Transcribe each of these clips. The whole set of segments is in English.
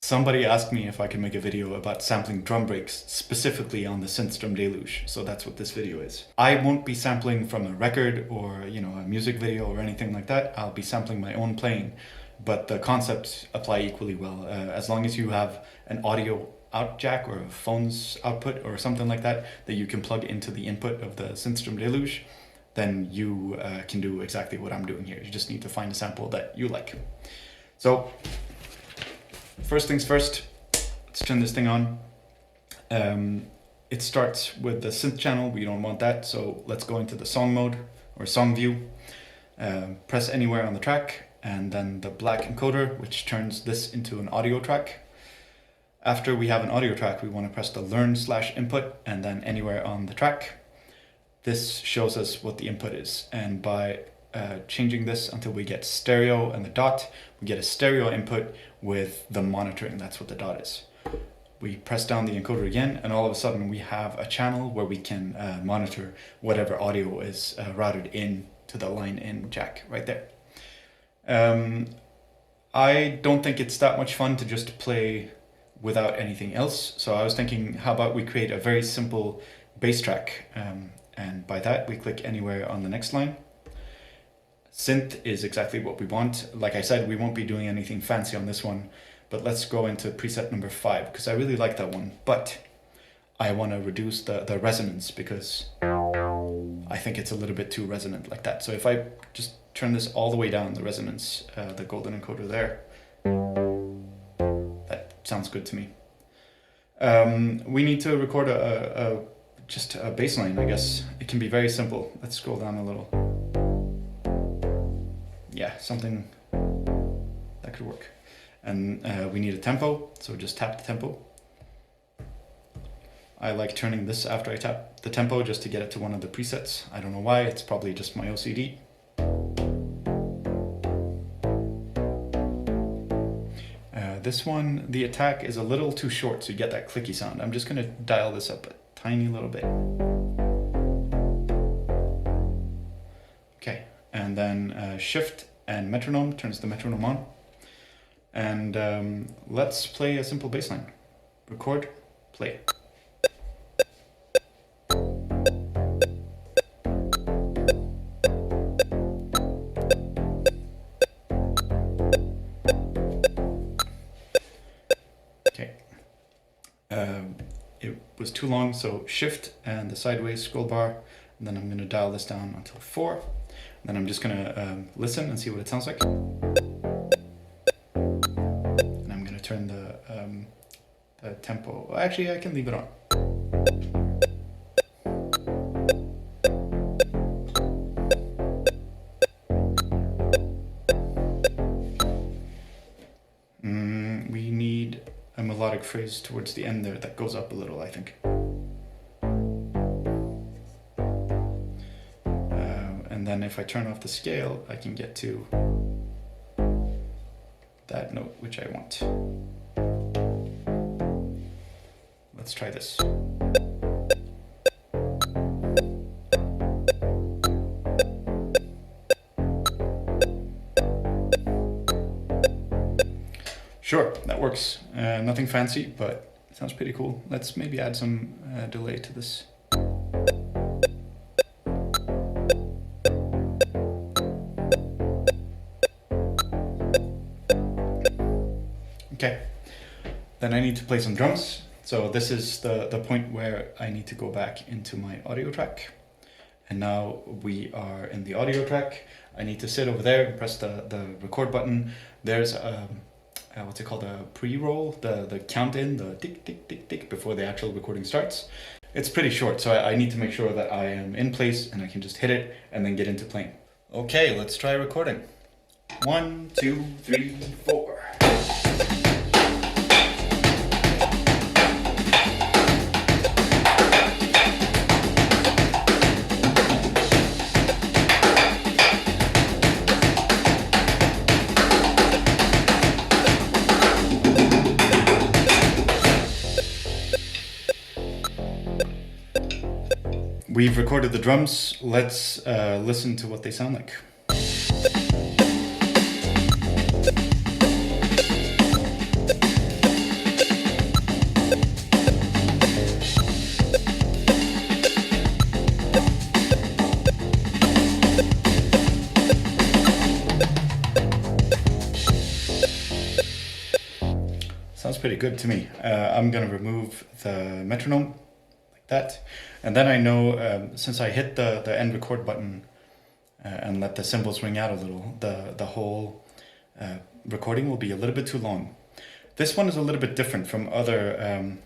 Somebody asked me if I could make a video about sampling drum breaks specifically on the Synthstrom Deluge, so that's what this video is. I won't be sampling from a record or, a music video or anything like that. I'll be sampling my own playing, but the concepts apply equally well. As long as you have an audio out jack or a phone's output or something like that you can plug into the input of the Synthstrom Deluge, then you can do exactly what I'm doing here. You just need to find a sample that you like. So, first things first, let's turn this thing on. It starts with the synth channel. We don't want that, so let's go into the song mode or Songview. Press anywhere on the track, and then the black encoder, which turns this into an audio track. After we have an audio track, we want to press the learn/input and then anywhere on the track. This shows us what the input is, and by changing this until we get stereo and the dot, we get a stereo input with the monitoring. That's what the dot is. We press down the encoder again, and all of a sudden we have a channel where we can monitor whatever audio is routed in to the line in jack right there. I don't think it's that much fun to just play without anything else, so I was thinking, how about we create a very simple bass track, and by that we click anywhere on the next line. Synth is exactly what we want. Like I said, we won't be doing anything fancy on this one, but let's go into preset number 5, because I really like that one, but I want to reduce the resonance because I think it's a little bit too resonant like that. So if I just turn this all the way down, the resonance, the golden encoder there, that sounds good to me. We need to record just a bass line, I guess. It can be very simple. Let's scroll down a little. Yeah, something that could work. And we need a tempo, so just tap the tempo. I like turning this after I tap the tempo just to get it to one of the presets. I don't know why, it's probably just my OCD. This one, the attack is a little too short, so you get that clicky sound. I'm just gonna dial this up a tiny little bit. Okay, and then shift and metronome turns the metronome on. And let's play a simple bass line. Record, play. Okay. It was too long, so shift and the sideways scroll bar, and then I'm going to dial this down until 4. And then I'm just going to listen and see what it sounds like. Turn the tempo. Actually, I can leave it on. We need a melodic phrase towards the end there that goes up a little, I think. And then if I turn off the scale, I can get to that note which I want. Let's try this. Sure, that works. Nothing fancy, but it sounds pretty cool. Let's maybe add some delay to this. Okay, then I need to play some drums. So this is the point where I need to go back into my audio track. And now we are in the audio track. I need to sit over there and press the record button. There's what's it called, a pre-roll, the count in, the tick, tick, tick, tick before the actual recording starts. It's pretty short, so I need to make sure that I am in place and I can just hit it and then get into playing. Okay, let's try recording. 1, 2, 3, 4. We've recorded the drums. Let's listen to what they sound like. Sounds pretty good to me. I'm gonna remove the metronome like that. And then I know, since I hit the end record button and let the cymbals ring out a little, the whole recording will be a little bit too long. This one is a little bit different from other,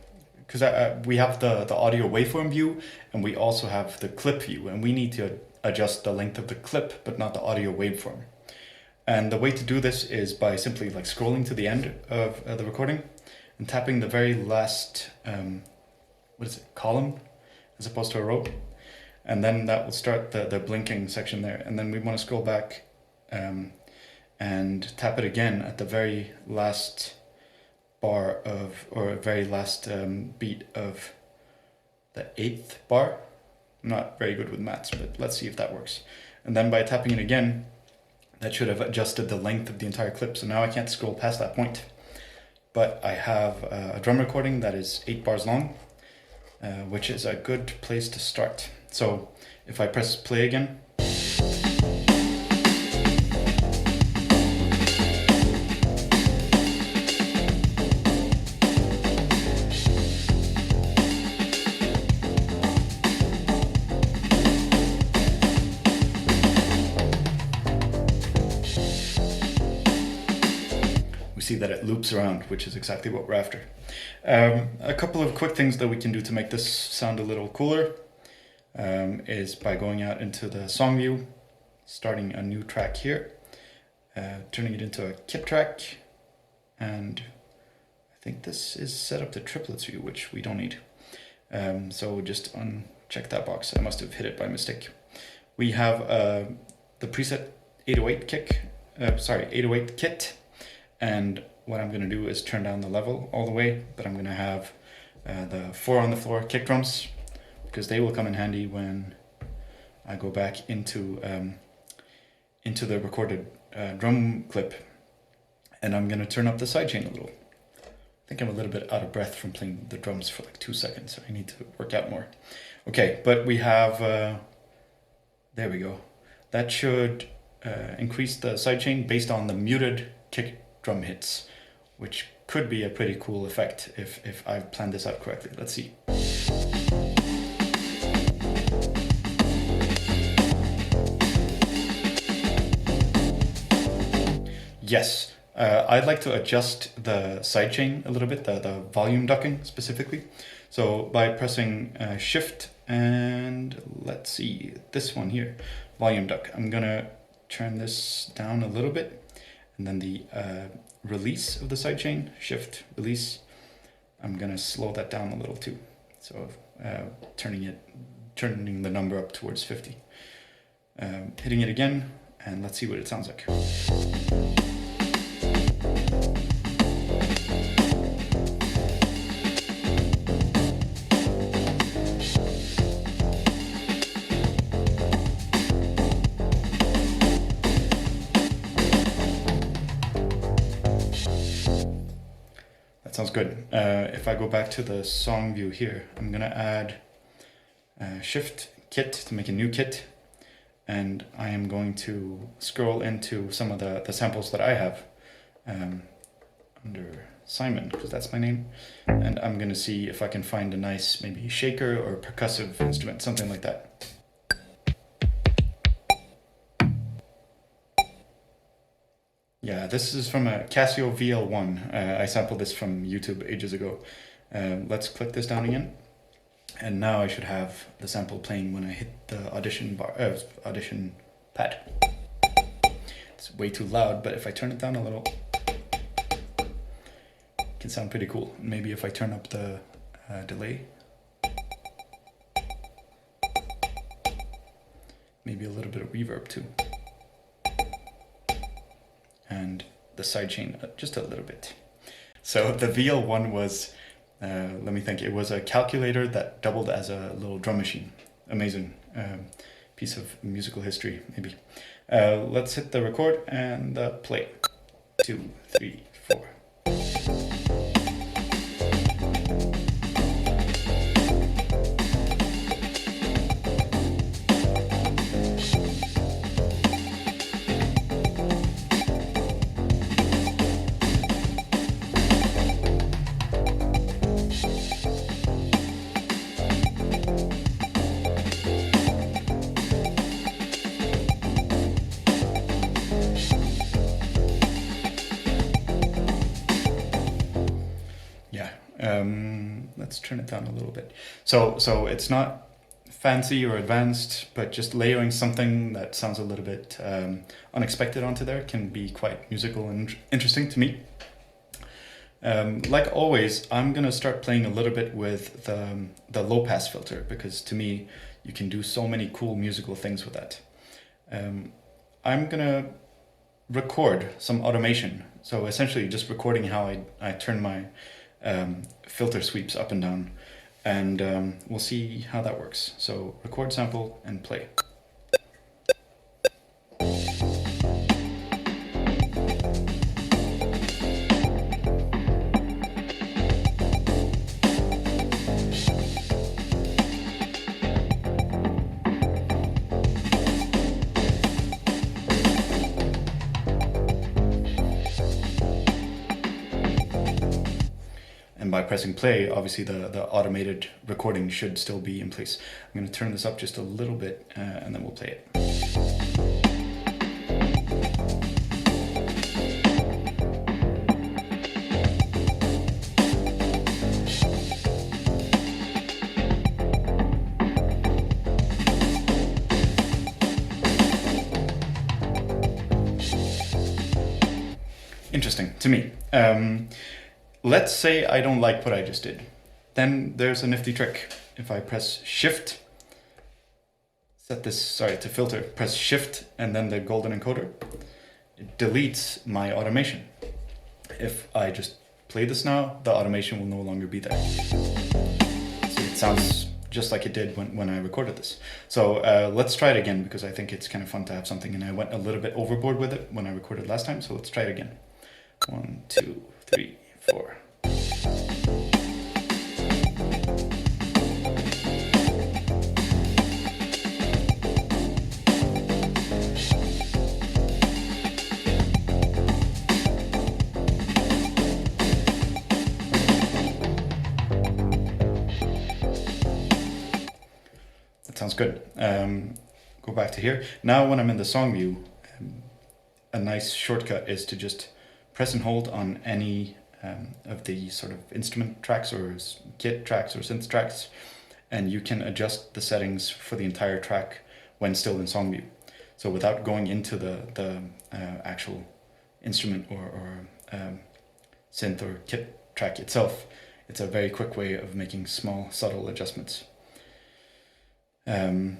because we have the audio waveform view and we also have the clip view, and we need to adjust the length of the clip but not the audio waveform. And the way to do this is by simply like scrolling to the end of the recording and tapping the very last, column as opposed to a row. And then that will start the blinking section there. And then we want to scroll back and tap it again at the very last bar of, or very last beat of the 8th bar. I'm not very good with maths, but let's see if that works. And then by tapping it again, that should have adjusted the length of the entire clip. So now I can't scroll past that point. But I have a drum recording that is 8 bars long, which is a good place to start. So if I press play again, see that it loops around, which is exactly what we're after. A couple of quick things that we can do to make this sound a little cooler is by going out into the Songview, starting a new track here, turning it into a kit track, and I think this is set up to triplets view, which we don't need. So just uncheck that box. I must have hit it by mistake. We have the preset 808 kick, 808 kit. And what I'm going to do is turn down the level all the way, but I'm going to have the 4 on the floor kick drums, because they will come in handy when I go back into the recorded drum clip. And I'm going to turn up the sidechain a little. I think I'm a little bit out of breath from playing the drums for like 2 seconds, so I need to work out more. Okay, but we have, there we go. That should increase the sidechain based on the muted kick drum hits, which could be a pretty cool effect if I've planned this out correctly. Let's see. Yes, I'd like to adjust the sidechain a little bit, the volume ducking specifically. So by pressing shift and let's see, this one here, volume duck, I'm gonna turn this down a little bit. And then the release of the sidechain, shift, release, I'm gonna slow that down a little too. So turning the number up towards 50. Hitting it again, and let's see what it sounds like. Sounds good. If I go back to the song view here, I'm gonna add shift kit to make a new kit, and I am going to scroll into some of the samples that I have under Simon, because that's my name, and I'm gonna see if I can find a nice maybe shaker or percussive instrument, something like that. Yeah, this is from a Casio VL1. I sampled this from YouTube ages ago. Let's click this down again. And now I should have the sample playing when I hit the audition pad. It's way too loud, but if I turn it down a little, it can sound pretty cool. Maybe if I turn up the delay. Maybe a little bit of reverb too. And the sidechain just a little bit. So the VL1 was, let me think, it was a calculator that doubled as a little drum machine. Amazing piece of musical history, maybe. Let's hit the record and the play. 2, 3, 4. Let's turn it down a little bit. So it's not fancy or advanced, but just layering something that sounds a little bit unexpected onto there can be quite musical and interesting to me. Like always, I'm gonna start playing a little bit with the low pass filter, because to me, you can do so many cool musical things with that. I'm gonna record some automation. So essentially just recording how I turn my filter sweeps up and down, and we'll see how that works. So record, sample, and play. And by pressing play, obviously the automated recording should still be in place. I'm going to turn this up just a little bit and then we'll play it. Interesting to me. Let's say I don't like what I just did. Then there's a nifty trick. If I press Shift, set this, to filter, press Shift and then the golden encoder, it deletes my automation. If I just play this now, the automation will no longer be there. See, it sounds just like it did when I recorded this. So let's try it again, because I think it's kind of fun to have something, and I went a little bit overboard with it when I recorded last time, so let's try it again. 1, 2, 3, 4. That sounds good. Go back to here. Now when I'm in the Songview, a nice shortcut is to just press and hold on any of the sort of instrument tracks or kit tracks or synth tracks, and you can adjust the settings for the entire track when still in Songview. So without going into the actual instrument or synth or kit track itself, it's a very quick way of making small, subtle adjustments. I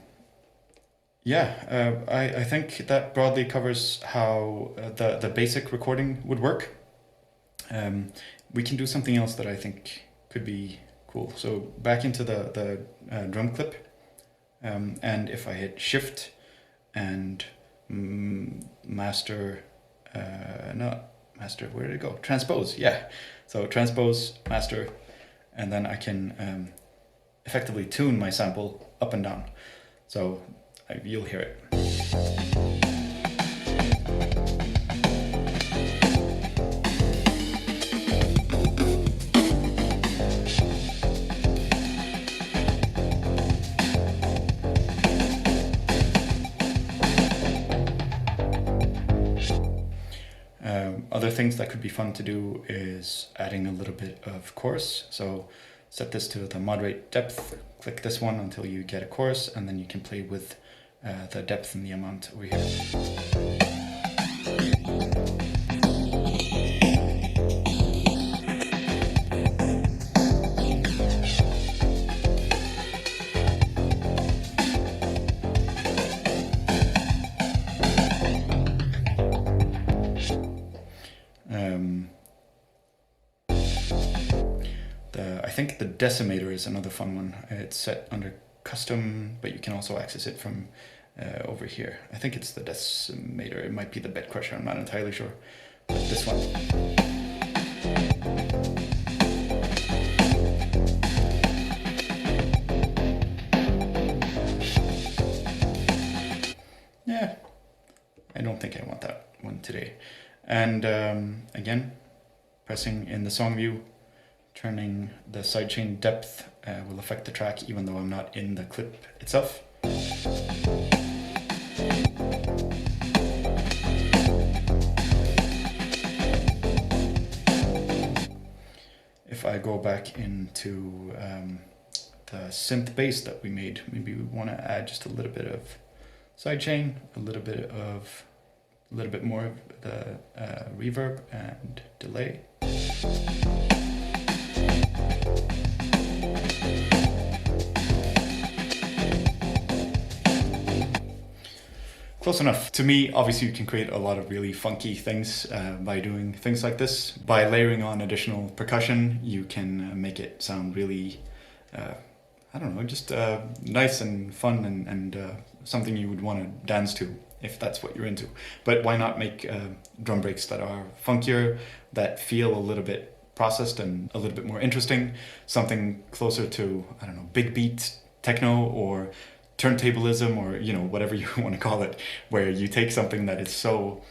think that broadly covers how the basic recording would work. We can do something else that I think could be cool. So back into the drum clip, and if I hit Shift and master, where did it go? Transpose, yeah. So transpose, master, and then I can effectively tune my sample up and down. So you'll hear it. Other things that could be fun to do is adding a little bit of chorus. So set this to the moderate depth, click this one until you get a chorus, and then you can play with the depth and the amount over here. I think the decimator is another fun one. It's set under custom, but you can also access it from over here. I think it's the decimator. It might be the bed crusher. I'm not entirely sure. But this one. Yeah, I don't think I want that one today. And again, pressing in the Songview, turning the sidechain depth will affect the track even though I'm not in the clip itself. If I go back into the synth bass that we made, maybe we want to add just a little bit of sidechain, a little bit more of the reverb and delay. Close enough. To me, obviously you can create a lot of really funky things by doing things like this. By layering on additional percussion, you can make it sound really, I don't know, just nice and fun and something you would want to dance to if that's what you're into. But why not make drum breaks that are funkier, that feel a little bit processed and a little bit more interesting, something closer to, I don't know, big beat techno or turntablism, or whatever you want to call it, where you take something that is so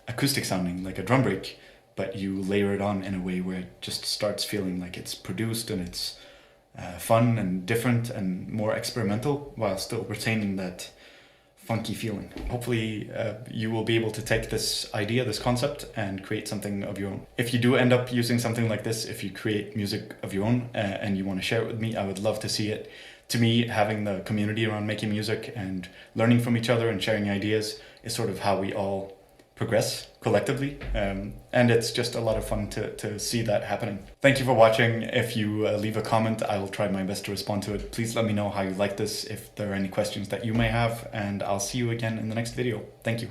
acoustic sounding like a drum break, but you layer it on in a way where it just starts feeling like it's produced and it's fun and different and more experimental while still retaining that funky feeling. Hopefully you will be able to take this idea, this concept, and create something of your own. If you do end up using something like this, if you create music of your own and you want to share it with me, I would love to see it. To me, having the community around making music and learning from each other and sharing ideas is sort of how we all progress collectively. And it's just a lot of fun to see that happening. Thank you for watching. If you leave a comment, I will try my best to respond to it. Please let me know how you like this, if there are any questions that you may have, and I'll see you again in the next video. Thank you.